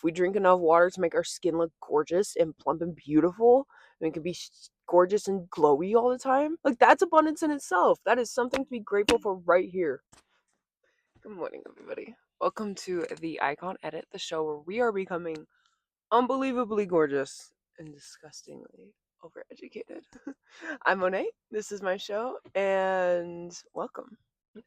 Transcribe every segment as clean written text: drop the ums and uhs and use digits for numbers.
If we drink enough water to make our skin look gorgeous and plump and beautiful, and it can be gorgeous and glowy all the time, like that's abundance in itself. That is something to be grateful for right here. Good morning, everybody. Welcome to the Icon Edit, the show where we are becoming unbelievably gorgeous and disgustingly overeducated. I'm Monet. This is my show, and welcome.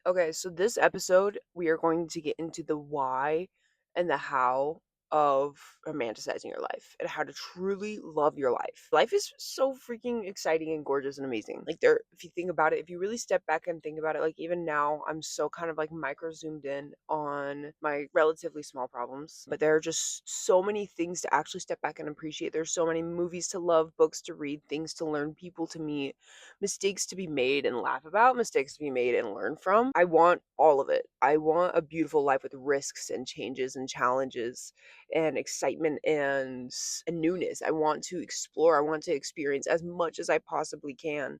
Okay, so this episode, we are going to get into the why and the how of romanticizing your life and how to truly love your life. Life is so freaking exciting and gorgeous and amazing. Like if you think about it, if you really step back and think about it, like even now, I'm so kind of like micro zoomed in on my relatively small problems, but there are just so many things to actually step back and appreciate. There's so many movies to love, books to read, things to learn, people to meet, mistakes to be made and laugh about, mistakes to be made and learn from. I want all of it. I want a beautiful life with risks and changes and challenges and excitement and newness. I want to explore. I want to experience as much as I possibly can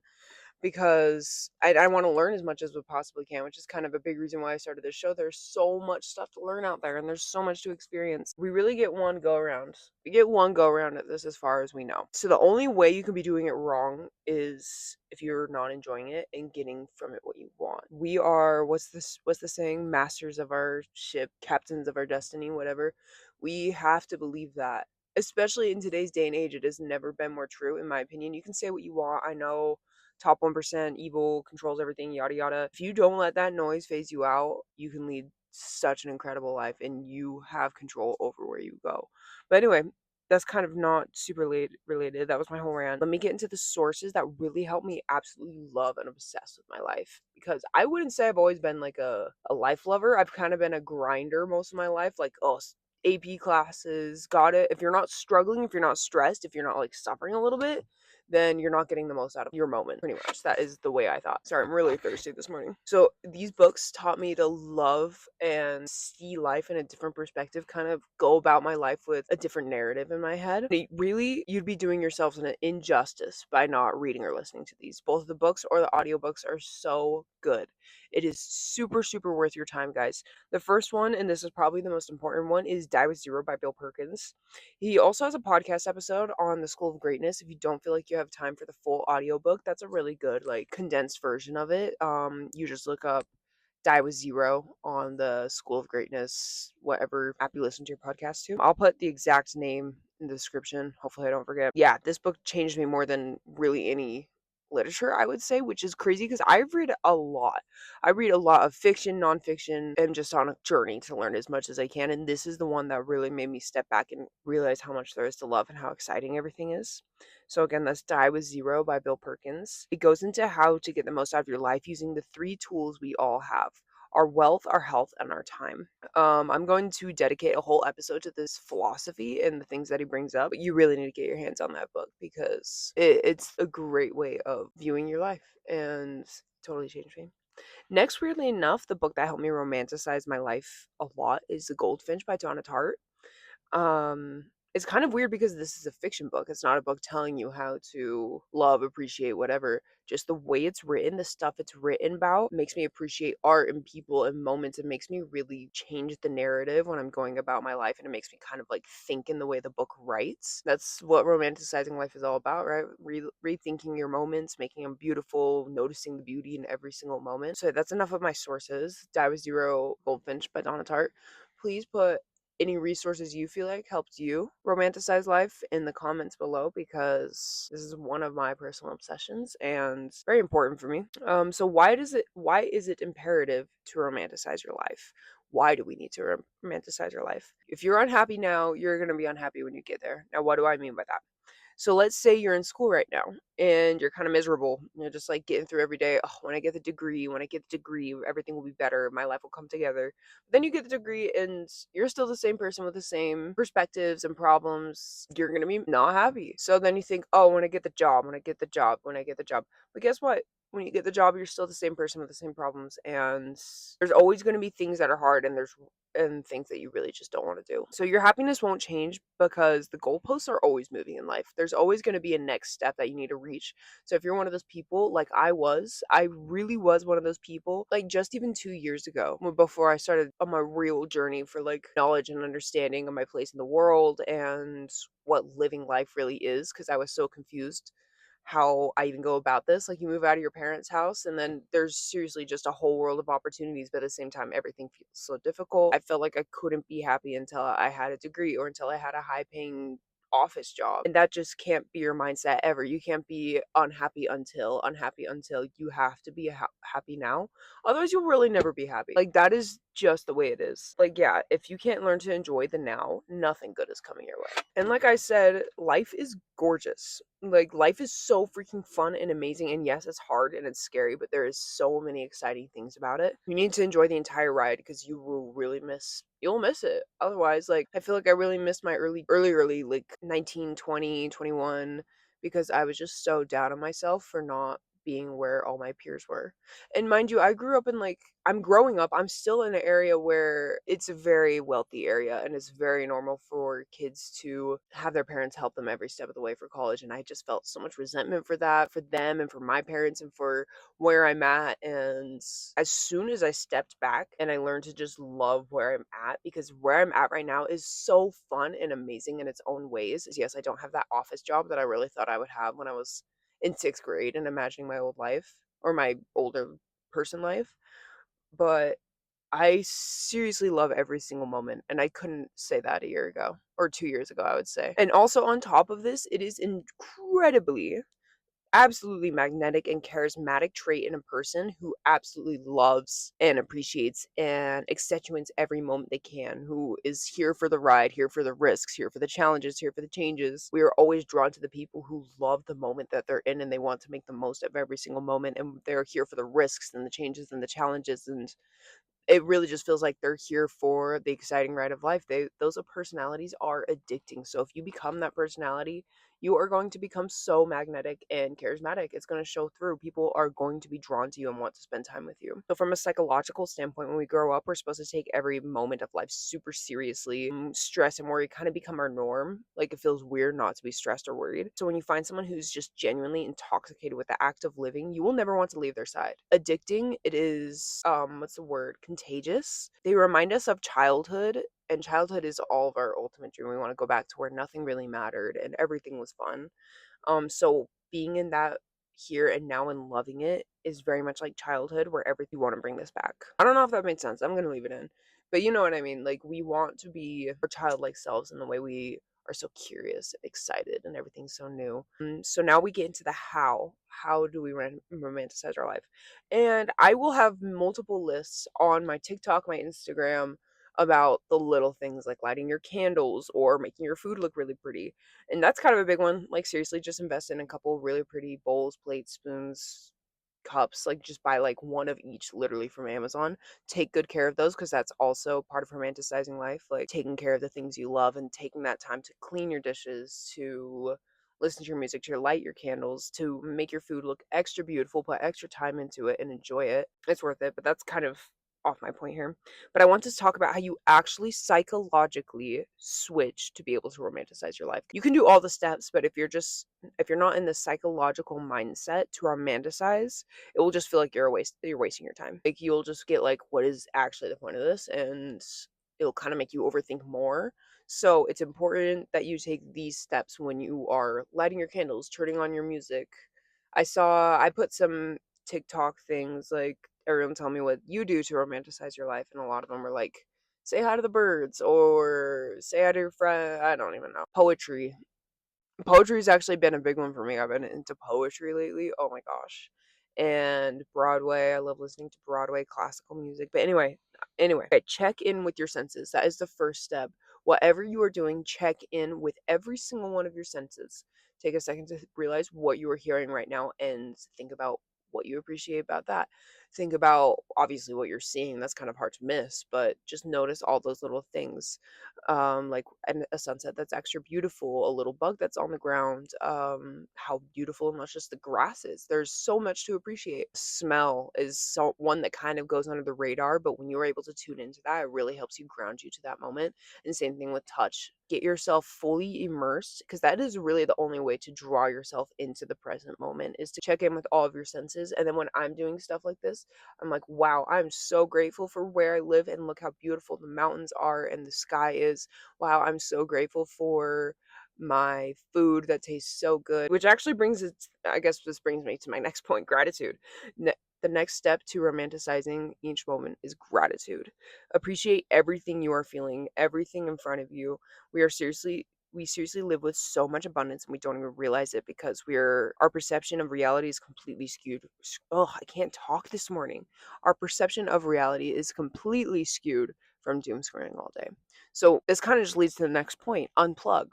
because I want to learn as much as we possibly can, which is kind of a big reason why I started this show. There's so much stuff to learn out there and there's so much to experience. We really get one go around. We get one go around at this as far as we know. So the only way you can be doing it wrong is if you're not enjoying it and getting from it what you want. We are, what's the saying? Masters of our ship, captains of our destiny, whatever. We have to believe that. Especially in today's day and age, it has never been more true, in my opinion. You can say what you want. I know top 1% evil controls everything, yada yada. If you don't let that noise phase you out, you can lead such an incredible life and you have control over where you go. But anyway, that's kind of not super related. That was my whole rant. Let me get into the sources that really help me absolutely love and obsess with my life. Because I wouldn't say I've always been like a life lover. I've kind of been a grinder most of my life. Like, oh, AP classes, got it. If you're not struggling, if you're not stressed, if you're not like suffering a little bit, then you're not getting the most out of your moment. Pretty much. That is the way I thought. Sorry, I'm really thirsty this morning. So these books taught me to love and see life in a different perspective, kind of go about my life with a different narrative in my head. Really, you'd be doing yourselves an injustice by not reading or listening to these. Both the books or the audiobooks are so good. It is super, super worth your time, guys. The first one, and this is probably the most important one, is Die with Zero by Bill Perkins. He also has a podcast episode on the School of Greatness. If you don't feel like you have time for the full audiobook, that's a really good, like, condensed version of it. You just look up Die with Zero on the School of Greatness, whatever app you listen to your podcast to. I'll put the exact name in the description. Hopefully I don't forget. Yeah, this book changed me more than really any literature, I would say, which is crazy because I read a lot. I read a lot of fiction, nonfiction, and just on a journey to learn as much as I can. And this is the one that really made me step back and realize how much there is to love and how exciting everything is. So again, that's Die with Zero by Bill Perkins. It goes into how to get the most out of your life using the 3 tools we all have: our wealth, our health, and our time. I'm going to dedicate a whole episode to this philosophy and the things that he brings up. But you really need to get your hands on that book because it's a great way of viewing your life and totally changed me. Next, weirdly enough, the book that helped me romanticize my life a lot is The Goldfinch by Donna Tartt. It's kind of weird because this is a fiction book. It's not a book telling you how to love, appreciate, whatever. Just the way it's written, the stuff it's written about makes me appreciate art and people and moments. It makes me really change the narrative when I'm going about my life, and it makes me kind of like think in the way the book writes. That's what romanticizing life is all about, right? Rethinking your moments, making them beautiful, noticing the beauty in every single moment. So that's enough of my sources. Die with Zero, Goldfinch by Donna Tartt. Please put any resources you feel like helped you romanticize life in the comments below, because this is one of my personal obsessions and very important for me. So why is it imperative to romanticize your life? Why do we need to romanticize your life? If you're unhappy now, you're going to be unhappy when you get there. Now, what do I mean by that? So let's say you're in school right now and you're kind of miserable. You're just like getting through every day. Oh, when I get the degree, everything will be better. My life will come together. But then you get the degree and you're still the same person with the same perspectives and problems. You're going to be not happy. So then you think, oh, when I get the job, when I get the job, when I get the job. But guess what? When you get the job, you're still the same person with the same problems. And there's always going to be things that are hard, and there's and things that you really just don't want to do. So your happiness won't change because the goalposts are always moving in life. There's always going to be a next step that you need to reach. So if you're one of those people like I really was one of those people, like just even 2 years ago, before I started on my real journey for like knowledge and understanding of my place in the world and what living life really is, because I was so confused how I even go about this. Like, you move out of your parents' house, and then there's seriously just a whole world of opportunities, but at the same time, everything feels so difficult. I felt like I couldn't be happy until I had a degree or until I had a high paying office job. And that just can't be your mindset ever. You can't be unhappy until you have to be happy now. Otherwise, you'll really never be happy. Like, that is just the way it is. Like, yeah, if you can't learn to enjoy the now, nothing good is coming your way. And like I said, life is gorgeous. Like, life is so freaking fun and amazing. And yes, it's hard and it's scary, but there is so many exciting things about it. You need to enjoy the entire ride because you'll miss it. Otherwise, like, I feel like I really missed my early, like 19, 20, 21, because I was just so down on myself for not being where all my peers were. And mind you, I grew up in like, I'm growing up, I'm still in an area where it's a very wealthy area and it's very normal for kids to have their parents help them every step of the way for college. And I just felt so much resentment for that, for them and for my parents and for where I'm at. And as soon as I stepped back and I learned to just love where I'm at, because where I'm at right now is so fun and amazing in its own ways. Yes, I don't have that office job that I really thought I would have when I was in sixth grade and imagining my old life or my older person life, but I seriously love every single moment, and I couldn't say that a year ago or 2 years ago, I would say. And also on top of this, it is incredibly, absolutely magnetic and charismatic trait in a person who absolutely loves and appreciates and accentuates every moment they can, who is here for the ride, here for the risks, here for the challenges, here for the changes. We are always drawn to the people who love the moment that they're in and they want to make the most of every single moment, and they're here for the risks and the changes and the challenges, and it really just feels like they're here for the exciting ride of life. Those personalities are addicting. So if you become that personality, you are going to become so magnetic and charismatic. It's going to show through. People are going to be drawn to you and want to spend time with you. So from a psychological standpoint, when we grow up, we're supposed to take every moment of life super seriously. Stress and worry kind of become our norm. Like, it feels weird not to be stressed or worried. So when you find someone who's just genuinely intoxicated with the act of living, you will never want to leave their side. Addicting, it is what's the word? Contagious. They remind us of childhood, and childhood is all of our ultimate dream. We want to go back to where nothing really mattered and everything was fun. So being in that here and now and loving it is very much like childhood, where everything, you want to bring this back. I don't know if that made sense. I'm gonna leave it in. But you know what I mean? Like, we want to be our childlike selves in the way we are so curious, excited, and everything's so new. So now we get into the how. How do we romanticize our life? And I will have multiple lists on my TikTok, my Instagram, about the little things like lighting your candles or making your food look really pretty. And that's kind of a big one. Like, seriously, just invest in a couple really pretty bowls, plates, spoons, cups. Like, just buy like one of each literally from Amazon. Take good care of those, because that's also part of romanticizing life. Like, taking care of the things you love and taking that time to clean your dishes, to listen to your music, to light your candles, to make your food look extra beautiful, put extra time into it and enjoy it. It's worth it. But that's kind of off my point here. But I want to talk about how you actually psychologically switch to be able to romanticize your life. You can do all the steps, but if you're not in the psychological mindset to romanticize, it will just feel like you're wasting your time. Like, you'll just get like, what is actually the point of this? And it'll kind of make you overthink more. So it's important that you take these steps when you are lighting your candles, turning on your music. I put some TikTok things, like, everyone tell me what you do to romanticize your life, and a lot of them were like, say hi to the birds or say hi to your friend. I don't even know. Poetry's actually been a big one for me. I've been into poetry lately. Oh my gosh. And Broadway. I love listening to Broadway classical music. But anyway, okay, check in with your senses. That is the first step. Whatever you are doing, check in with every single one of your senses. Take a second to realize what you are hearing right now and think about what you appreciate about that. think about obviously what you're seeing. That's kind of hard to miss, but just notice all those little things, like a sunset that's extra beautiful, a little bug that's on the ground, how beautiful and luscious the grass is. There's so much to appreciate. Smell is one that kind of goes under the radar, but when you're able to tune into that, it really helps you ground you to that moment. And same thing with touch. Get yourself fully immersed, because that is really the only way to draw yourself into the present moment, is to check in with all of your senses. And then when I'm doing stuff like this, I'm like, wow, I'm so grateful for where I live and look how beautiful the mountains are and the sky is. Wow, I'm so grateful for my food that tastes so good, which actually brings it, I guess this brings me to my next point, gratitude. The next step to romanticizing each moment is gratitude. Appreciate everything you are feeling, everything in front of you. We seriously live with so much abundance and we don't even realize it, because our perception of reality is completely skewed. Oh, I can't talk this morning. Our perception of reality is completely skewed from doom scrolling all day. So this kind of just leads to the next point: unplug.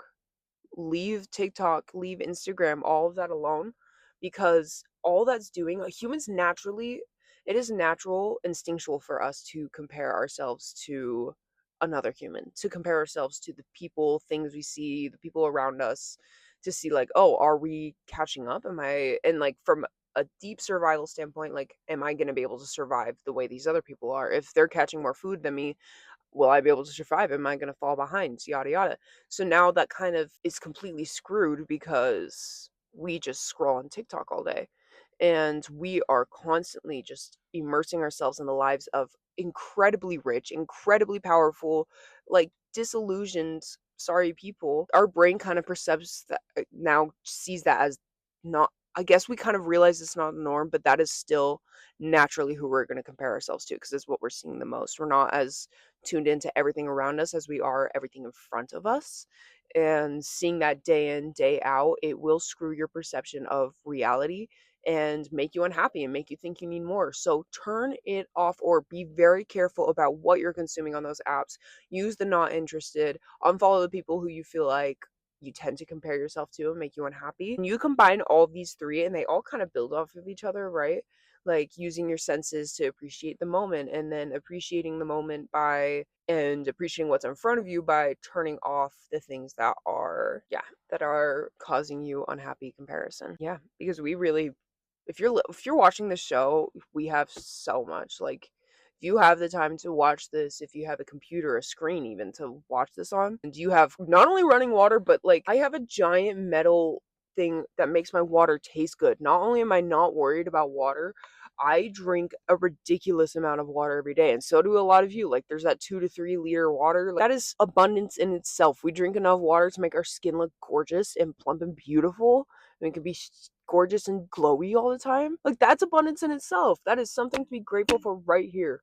Leave TikTok, leave Instagram, all of that alone, because all that's doing, humans naturally, it is natural, instinctual for us to compare ourselves to another human, to compare ourselves to the people, things we see, the people around us, to see like, oh, are we catching up? And like from a deep survival standpoint, like, am I going to be able to survive the way these other people are? If they're catching more food than me, will I be able to survive? Am I going to fall behind? Yada yada. So now that kind of is completely screwed, because we just scroll on TikTok all day, and we are constantly just immersing ourselves in the lives of incredibly rich, incredibly powerful, like disillusioned, sorry people. Our brain kind of perceives that, now sees that as not, I guess we kind of realize it's not a norm, but that is still naturally who we're going to compare ourselves to, because it's what we're seeing the most. We're not as tuned into everything around us as we are everything in front of us. And seeing that day in, day out, it will screw your perception of reality and make you unhappy and make you think you need more. So turn it off, or be very careful about what you're consuming on those apps. Use the not interested, unfollow the people who you feel like you tend to compare yourself to and make you unhappy. And you combine all of these three and they all kind of build off of each other, right? Like using your senses to appreciate the moment, and then appreciating the moment by and appreciating what's in front of you by turning off the things that are, yeah, that are causing you unhappy comparison. Yeah, because we really, if you're watching the show, we have so much, like, if you have the time to watch this, if you have a computer, a screen even to watch this on, and you have not only running water, but like I have a giant metal thing that makes my water taste good. Not only am I not worried about water, I drink a ridiculous amount of water every day, and so do a lot of you. Like, there's that 2 to 3 liter water. Like, that is abundance in itself. We drink enough water to make our skin look gorgeous and plump and beautiful, and it can be gorgeous and glowy all the time. Like, that's abundance in itself. That is something to be grateful for right here.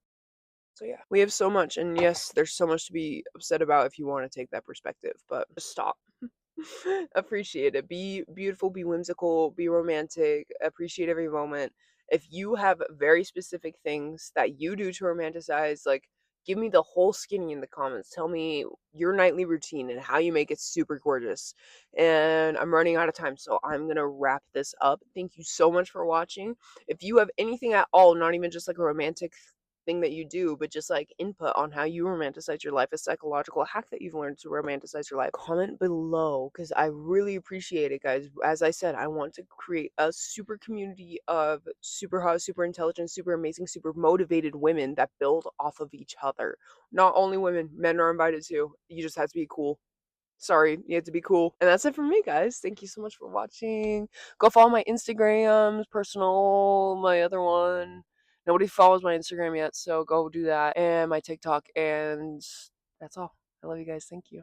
So yeah, we have so much, and yes, there's so much to be upset about if you want to take that perspective, but just stop. Appreciate it. Be beautiful, be whimsical, be romantic, appreciate every moment. If you have very specific things that you do to romanticize, like, give me the whole skinny in the comments. Tell me your nightly routine and how you make it super gorgeous. And I'm running out of time, so I'm gonna wrap this up. Thank you so much for watching. If you have anything at all, not even just like a romantic thing that you do, but just like input on how you romanticize your life, a psychological hack that you've learned to romanticize your life, comment below, because I really appreciate it, guys. As I said, I want to create a super community of super hot, super intelligent, super amazing, super motivated women that build off of each other. Not only women, men are invited too. You just have to be cool. Sorry, you have to be cool. And that's it for me, guys. Thank you so much for watching. Go follow my Instagrams, personal, my other one. Nobody follows my Instagram yet, so go do that. And my TikTok. And that's all. I love you guys. Thank you.